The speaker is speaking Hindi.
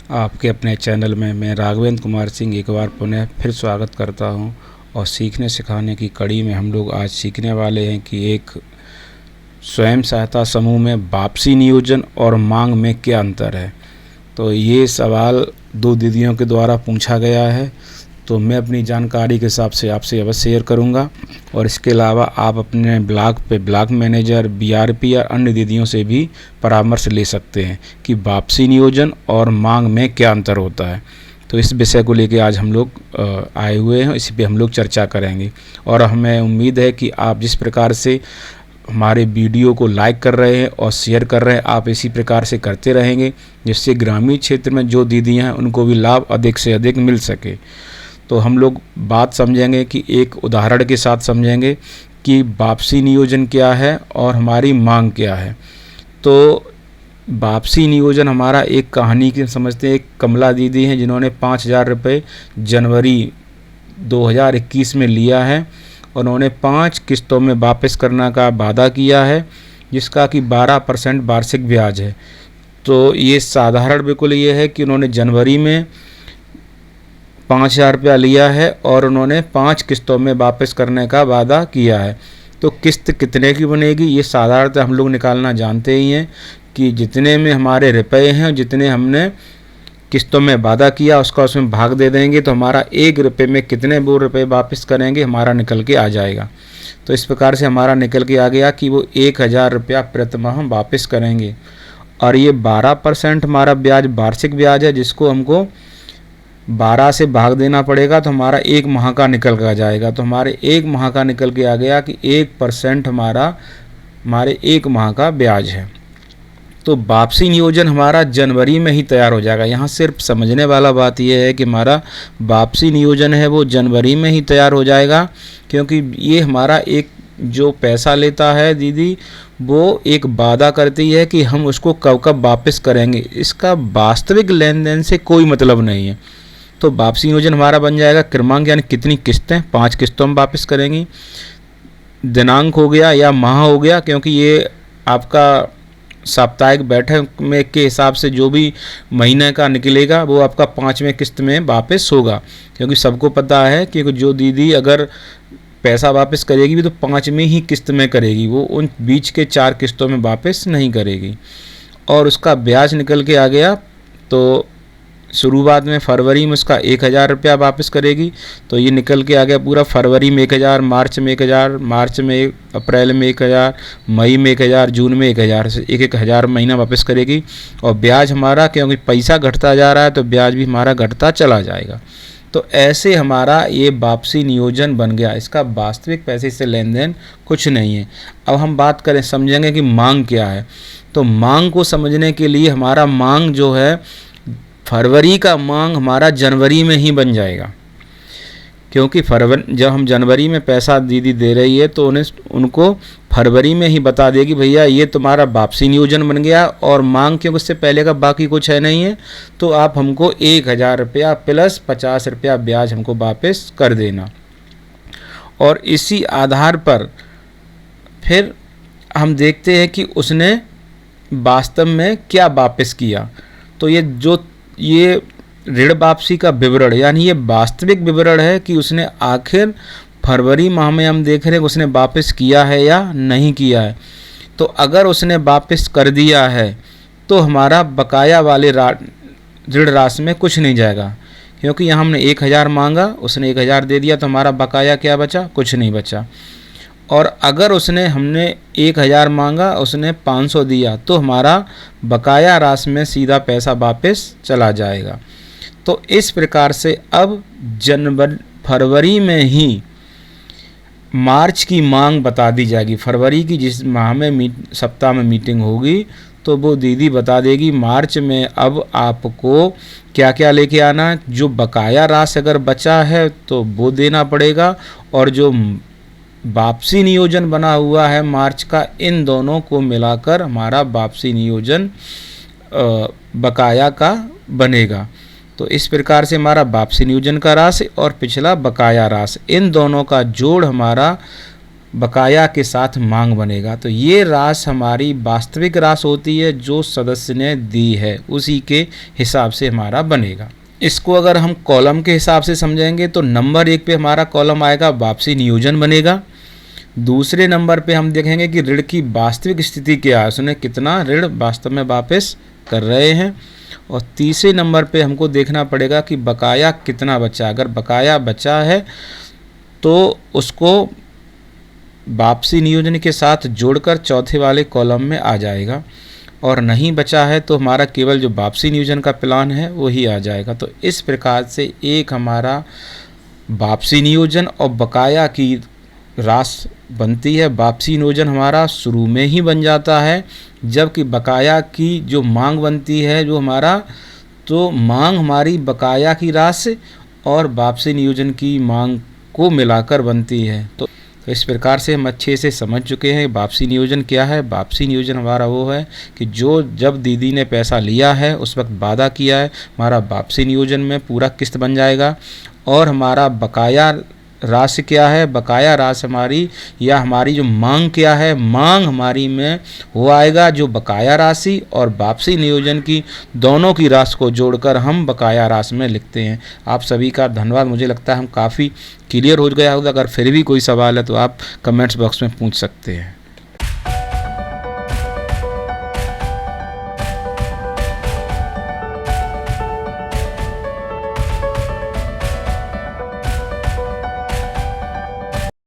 आपके अपने चैनल में मैं राघवेंद्र कुमार सिंह एक बार पुनः फिर स्वागत करता हूं। और सीखने सिखाने की कड़ी में हम लोग आज सीखने वाले हैं कि एक स्वयं सहायता समूह में वापसी नियोजन और मांग में क्या अंतर है। तो ये सवाल दो दीदियों के द्वारा पूछा गया है, तो मैं अपनी जानकारी के हिसाब से आपसे अवश्य शेयर करूंगा। और इसके अलावा आप अपने ब्लॉग पे ब्लॉग मैनेजर, बीआरपी या अन्य दीदियों से भी परामर्श ले सकते हैं कि वापसी नियोजन और मांग में क्या अंतर होता है। तो इस विषय को लेकर आज हम लोग आए हुए हैं, इसी पे हम लोग चर्चा करेंगे। और हमें उम्मीद है कि आप जिस प्रकार से हमारे वीडियो को लाइक कर रहे हैं और शेयर कर रहे हैं, आप इसी प्रकार से करते रहेंगे, जिससे ग्रामीण क्षेत्र में जो दीदियाँ हैं उनको भी लाभ अधिक से अधिक मिल सके। तो हम लोग बात समझेंगे कि एक उदाहरण के साथ समझेंगे कि वापसी नियोजन क्या है और हमारी मांग क्या है। तो वापसी नियोजन हमारा एक कहानी के समझते हैं। एक कमला दीदी हैं जिन्होंने 5,000 रुपये जनवरी 2021 में लिया है और उन्होंने 5 किस्तों में वापस करने का वादा किया है, जिसका कि 12% वार्षिक ब्याज है। तो ये साधारण बिल्कुल ये है कि उन्होंने जनवरी में 5,000 रुपया लिया है और उन्होंने 5 किस्तों में वापस करने का वादा किया है। तो किस्त कितने की बनेगी ये साधारणतः हम लोग निकालना जानते ही हैं कि जितने में हमारे रुपए हैं, जितने हमने किस्तों में वादा किया उसका उसमें भाग दे देंगे, तो हमारा 1 रुपये में कितने वो रुपये वापस करेंगे हमारा निकल के आ जाएगा। तो इस प्रकार से हमारा निकल के आ गया कि वो 1,000 रुपया प्रतिमाह हम वापस करेंगे। और ये 12% हमारा ब्याज वार्षिक ब्याज है, जिसको हमको 12 से भाग देना पड़ेगा, तो हमारा 1 माह का निकल कर आ जाएगा। तो हमारे 1 माह का निकल के आ गया कि 1% हमारे 1 माह का ब्याज है। तो वापसी नियोजन हमारा जनवरी में ही तैयार हो जाएगा। यहाँ सिर्फ समझने वाला बात यह है कि हमारा वापसी नियोजन है वो जनवरी में ही तैयार हो जाएगा, क्योंकि ये हमारा एक जो पैसा लेता है दीदी, वो एक वादा करती है कि हम उसको कब कब वापस करेंगे। इसका वास्तविक लेन देन से कोई मतलब नहीं है। तो वापसी नियोजन हमारा बन जाएगा क्रमांक, यानी कितनी किस्तें, 5 किस्तों में वापस करेंगी। दिनांक हो गया या माह हो गया, क्योंकि ये आपका साप्ताहिक बैठक में के हिसाब से जो भी महीने का निकलेगा वो आपका 5वें किस्त में वापस होगा। क्योंकि सबको पता है कि जो दीदी अगर पैसा वापस करेगी भी तो 5वें ही किस्त में करेगी, वो उन बीच के 4 किस्तों में वापस नहीं करेगी। और उसका ब्याज निकल के आ गया, तो शुरुआत में फरवरी में उसका 1,000 रुपया वापस करेगी। तो ये निकल के आ गया पूरा फरवरी में 1,000, मार्च में 1,000, मार्च में अप्रैल में 1,000, मई में 1,000, जून में 1,000 से 1,000 महीना वापस करेगी। और ब्याज हमारा, क्योंकि पैसा घटता जा रहा है तो ब्याज भी हमारा घटता चला जाएगा। तो ऐसे हमारा ये वापसी नियोजन बन गया। इसका वास्तविक पैसे से लेन देन कुछ नहीं है। अब हम बात करें, समझेंगे कि मांग क्या है। तो मांग को समझने के लिए हमारा मांग जो है, फरवरी का मांग हमारा जनवरी में ही बन जाएगा, क्योंकि जब हम जनवरी में पैसा दीदी दे रही है तो उनको फरवरी में ही बता देगी भैया ये तुम्हारा वापसी नियोजन बन गया, और मांग क्योंकि उससे पहले का बाकी कुछ है नहीं है, तो आप हमको 1,000 रुपया प्लस 50 रुपया ब्याज हमको वापस कर देना। और इसी आधार पर फिर हम देखते हैं कि उसने वास्तव में क्या वापस किया। तो ये ऋण वापसी का विवरण, यानी ये वास्तविक विवरण है कि उसने आखिर फरवरी माह में हम देख रहे हैं उसने वापस किया है या नहीं किया है। तो अगर उसने वापस कर दिया है तो हमारा बकाया वाले ऋण राशि में कुछ नहीं जाएगा, क्योंकि यहाँ हमने 1,000 मांगा, उसने 1,000 दे दिया, तो हमारा बकाया क्या बचा, कुछ नहीं बचा। और अगर हमने 1,000 मांगा, उसने 500 दिया, तो हमारा बकाया राशि में सीधा पैसा वापस चला जाएगा। तो इस प्रकार से अब फरवरी में ही मार्च की मांग बता दी जाएगी। फरवरी की जिस माह में सप्ताह में मीटिंग होगी तो वो दीदी बता देगी मार्च में अब आपको क्या क्या लेके आना है। जो बकाया राशि अगर बचा है तो वो देना पड़ेगा, और जो वापसी नियोजन बना हुआ है मार्च का, इन दोनों को मिलाकर हमारा वापसी नियोजन बकाया का बनेगा। तो इस प्रकार से हमारा वापसी नियोजन का राशि और पिछला बकाया राशि, इन दोनों का जोड़ हमारा बकाया के साथ मांग बनेगा। तो ये राशि हमारी वास्तविक राशि होती है जो सदस्य ने दी है, उसी के हिसाब से हमारा बनेगा। इसको अगर हम कॉलम के हिसाब से समझेंगे तो नंबर 1 पे हमारा कॉलम आएगा वापसी नियोजन बनेगा। दूसरे नंबर पे हम देखेंगे कि ऋण की वास्तविक स्थिति क्या है, उसने कितना ऋण वास्तव में वापस कर रहे हैं। और तीसरे नंबर पे हमको देखना पड़ेगा कि बकाया कितना बचा। अगर बकाया बचा है तो उसको वापसी नियोजन के साथ जोड़कर चौथे वाले कॉलम में आ जाएगा, और नहीं बचा है तो हमारा केवल जो वापसी नियोजन का प्लान है वही आ जाएगा। तो इस प्रकार से एक हमारा वापसी नियोजन और बकाया की राशि बनती है। वापसी नियोजन हमारा शुरू में ही बन जाता है, जबकि बकाया की जो मांग बनती है जो हमारा, तो मांग हमारी बकाया की राशि और वापसी नियोजन की मांग को मिलाकर बनती है। तो इस प्रकार से हम अच्छे से समझ चुके हैं वापसी नियोजन क्या है। वापसी नियोजन हमारा वो है कि जो जब दीदी ने पैसा लिया है उस वक्त वादा किया है, हमारा वापसी नियोजन में पूरा किस्त बन जाएगा। और हमारा बकाया राशि क्या है, बकाया राशि हमारी या हमारी जो मांग क्या है, मांग हमारी में वो आएगा जो बकाया राशि और वापसी नियोजन की दोनों की राशि को जोड़कर हम बकाया राशि में लिखते हैं। आप सभी का धन्यवाद। मुझे लगता है हम काफ़ी क्लियर हो गया होगा। अगर फिर भी कोई सवाल है तो आप कमेंट्स बॉक्स में पूछ सकते हैं।